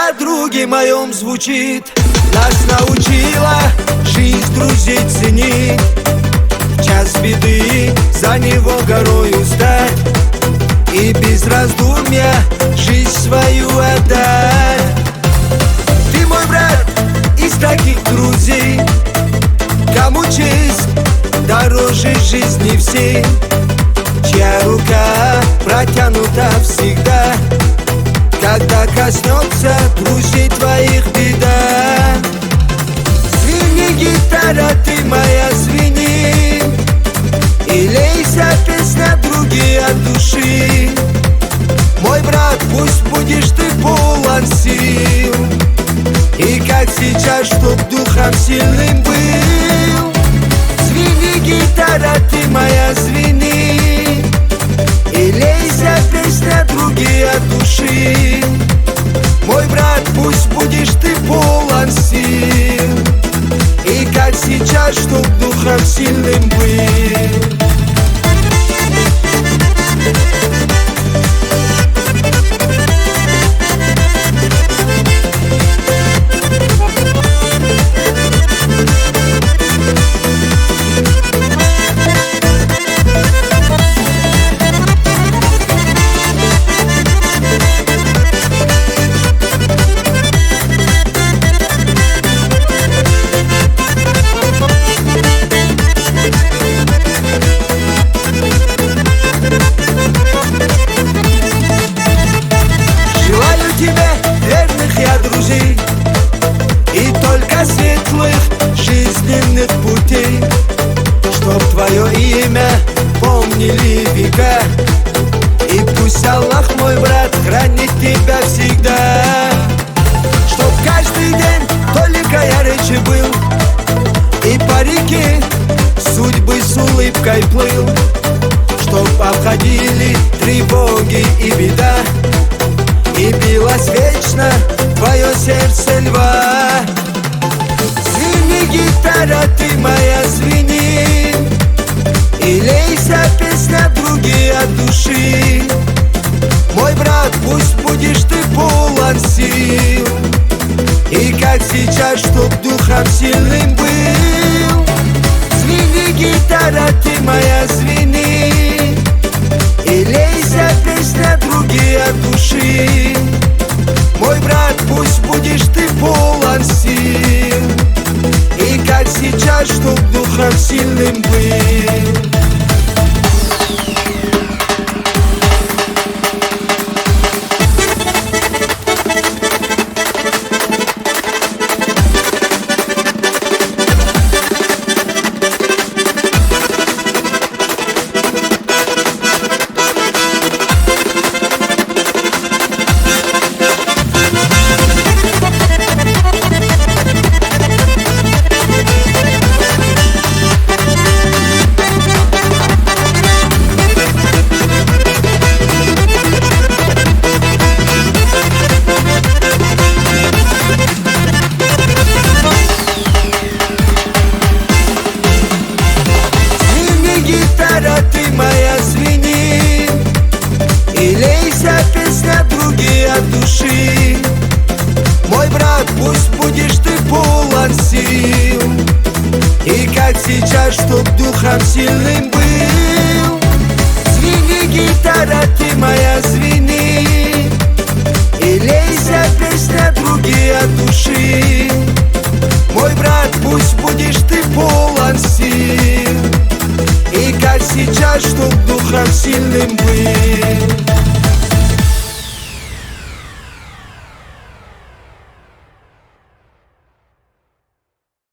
о друге моем звучит. Нас научила жизнь друзей ценить. В час беды за него горою стать и без раздумья жизнь свою отдать. Ты мой брат из таких друзей, кому честь дороже жизни всей, чья рука протянута всегда, когда коснется друзей твоих беда. Звени, гитара, ты моя, звени, и лейся песня другие от души. Мой брат, пусть будешь ты полон сил, и как сейчас, чтоб духом сильным был. Звени, гитара, ты моя, звени, и лейся песня другие от души. Мой брат, пусть будешь ты полон сил, и как сейчас, чтоб духом сильным был. И только светлых жизненных путей, чтоб твое имя помнили века. И пусть Аллах, мой брат, хранит тебя всегда. Чтоб каждый день только ярче был, и по реке судьбы с улыбкой плыл. Чтоб обходили тревоги и беда, и билось вечно твое сердце льва. Звени, гитара, ты моя, звени, и лейся песня другие от души. Мой брат, пусть будешь ты полон сил, и как сейчас, чтоб духом сильным был. Звени, гитара, ты моя, звени, и лейся песня другие от души. Мой брат, пусть будешь ты полон сил, и как сейчас, чтоб духом сильным был. Ты моя, звени, и лейся песня другие от души. Мой брат, пусть будешь ты полон сил, и как сейчас, чтоб духом сильным был. Звени, гитара, ты моя, звени, и лейся песня другие от души. Мой брат, пусть будешь ты